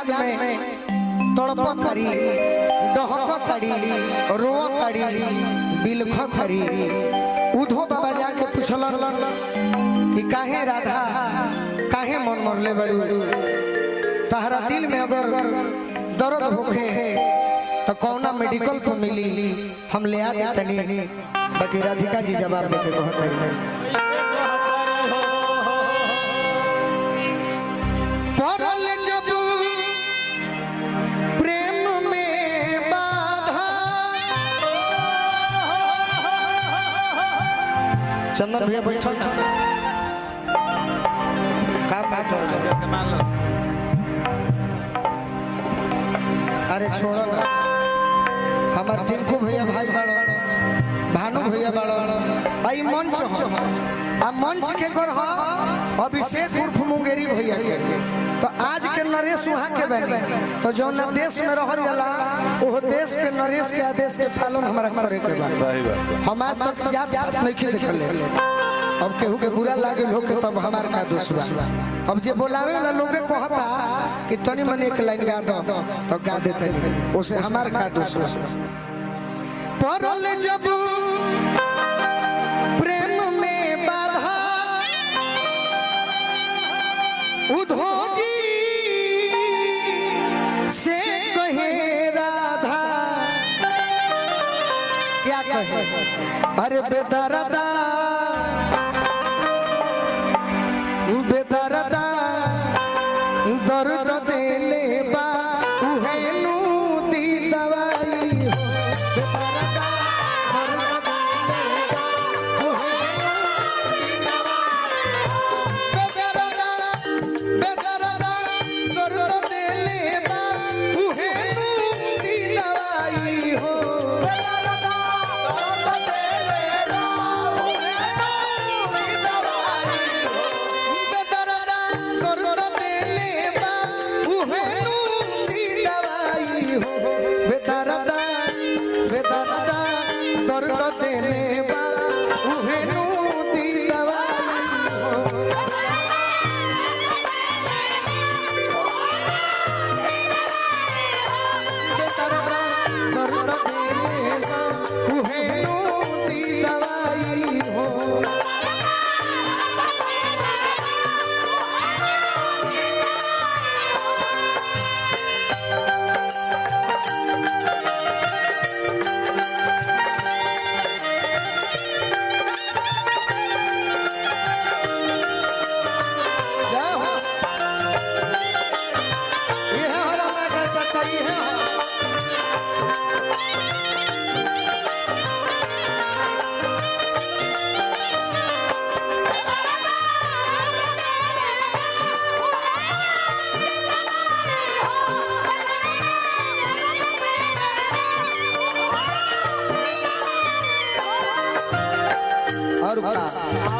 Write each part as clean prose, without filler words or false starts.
में तड़प तड़ी डहक तड़ी रो तड़ी बिलख तड़ी उधो बाबा जाके पूछलन कि काहे राधा काहे मन मरले बड़ी तहरा दिल में अगर दर्द होखे तो कौना मेडिकल को मिली हम ले आते तनी। बाकी राधिका जी जवाब देके कहते हैं परल जब प्रेम में बाधा चंदन भैया बैठल का अरे छोड़ो ना हमार टिंकू भैया भाई बाड़ो भानु भैया बाड़ो आई मंच हो आ मंच के कर हो अभिषेक उर्फ मुंगेरी भैया के तो आज के नरेश वहाँ के बने तो जो न देश में रहल जाला वो देश के नरेश के आदेश के पालन हमारा करे के बा। हम आज तक जात नहीं देखले अब केहू के बुरा लागे लोग के तब हमार का दोष बा। अब जे बोलावे वाला लोग के कहता कि तनी मन एक लाइन गा दो तो गा देते नहीं उसे हमार का दोष बा। परल जब प्रेम में बाधा उधो जी से कहे राधा क्या कहे अरे बेदर्दा बेदर्दा दर्द देले बा उहे नु दी दवाई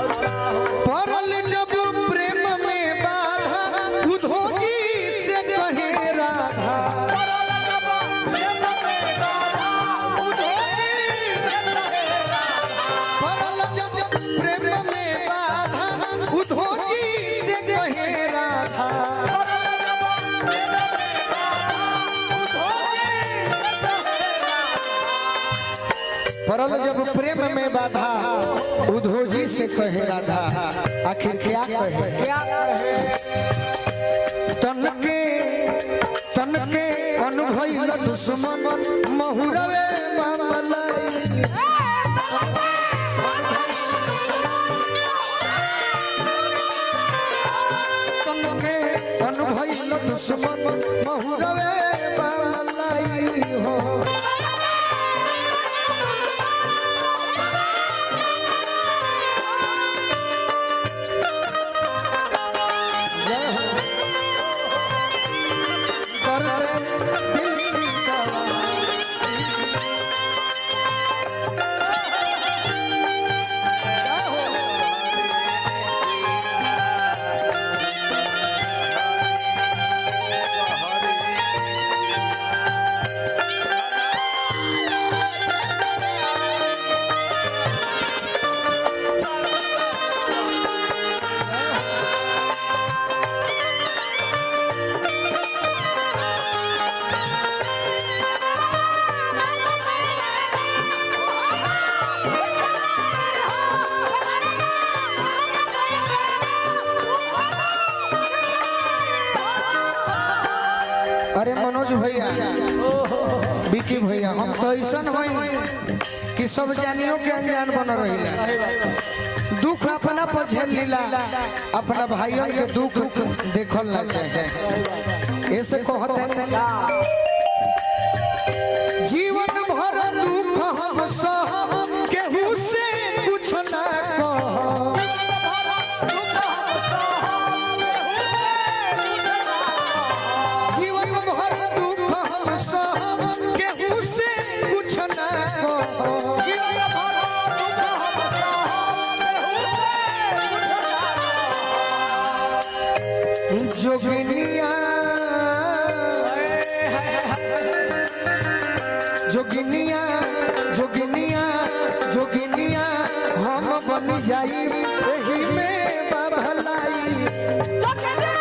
परल जब प्रेम में बाधा उधो जी से कहे राधा परल जब प्रेम में बाधा उधो जी से कहे राधा परल जब प्रेम में बाधा उधो जी से कहे राधा आखिर क्या कहे तन के अनुभव दुश्मन महुरवे मामलाई तन के अनुभव दुश्मन महुरवे मामलाई हो अरे मनोज भैया विकी भैया हम तो ऐसा कि सब जानियो के अनजान बन रही दुख अपना पर झेल लीला अपना भाइयों के दुख देखल ना चाहे ऐसे कहते जीवन भर दुख हम सह केहू से कुछ ना कह जीवन भर दुख हम सह केहू से कुछ ना कह जोगिनिया जोगिनिया जोगिनिया जोगिनिया हम बन जाई एही में बाबलाई जोगिनिया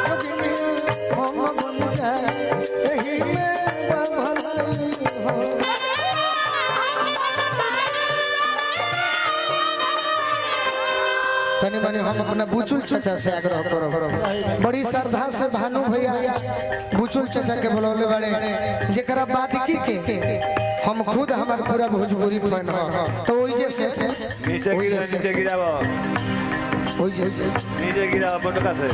हम बन जाई एही में बाबलाई हो तनी मनी हम अपना बुचुल चाचा से आग्रह करो बड़ी श्रद्धा से भानु भैया बुचुल चाचा के बोलौले बड़े जेकरा बादकी के हम खुद हमार पूरा भोजपुरी फैन हो तो ओई जैसे नीचे गिराओ ओई जैसे नीचे गिराओ पटका से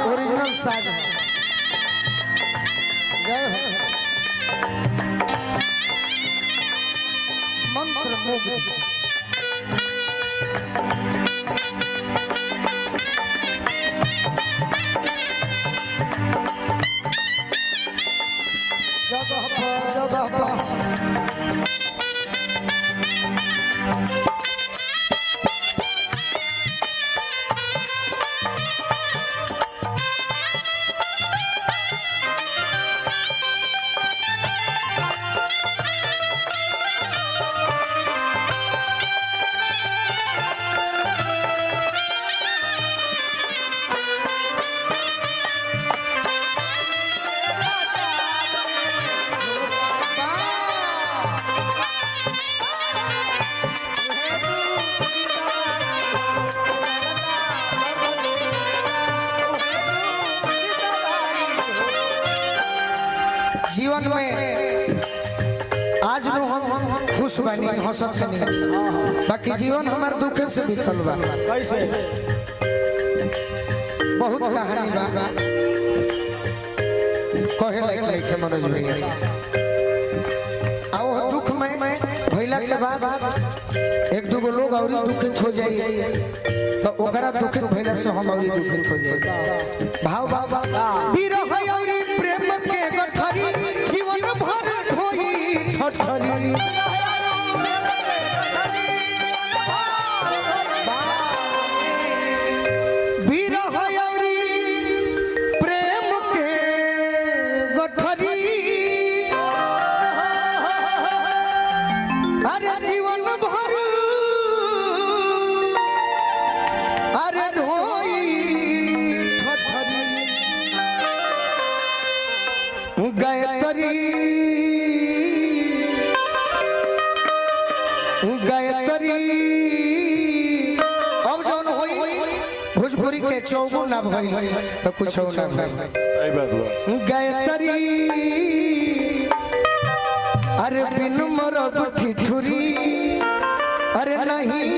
ओरिजिनल साज है जय हो मंत्र मुग्ध जगह पर जीवन में आज नो हम खुश बनी हंसत नहीं बाकी जीवन हमार दुख से बीतल बा कैसे बहुत कहानी बा कहे लायक लिखे मनोज भैया आओ दुख में भइला के बाद एक दो लोग और दुखित हो जाइए तो ओकरा दुखित भइला से हम और दुखित हो जाइए भाव बाबा विरह और प्रेम के गठरी जीवन भर खोई ठठरी विरह और प्रेम के गठरी अरे जीवन भर अरे गायत्री अब जौन होई भोजपुरी के चौगुन ना भइल तो कुछ ना भइल गायत्री अरे बिन मरब ठिठुरी अरे नहीं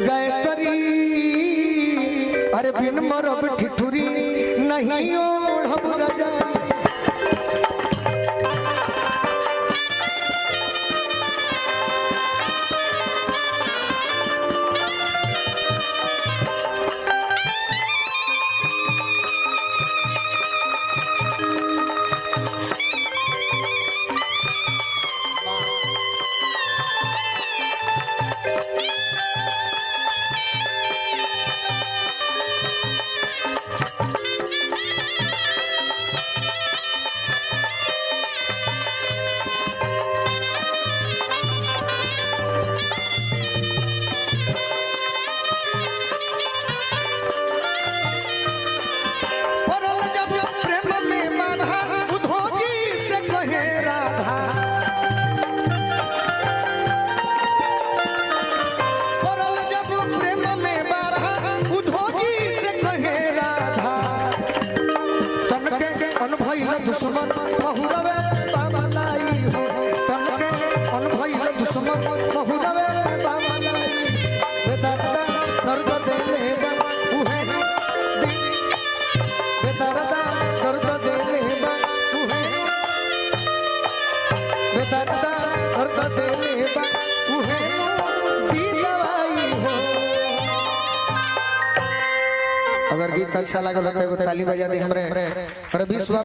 गायत्री अरे बिन मरब ठिठुरी नहीं ओढ़ब रजाई भइल दुश्मन बहुरवे बाबलाई हो तन के अन भइल दुश्मन बहुरवे बाबलाई बेदर्दा दर्द देले बा उहे बेदर्दा दर्द देले बा उहे बेदर्दा दर्द देले बा उहे दी दवाई हो। अगर गीत अच्छा लागल हो तो ताली बजा दी हमरे।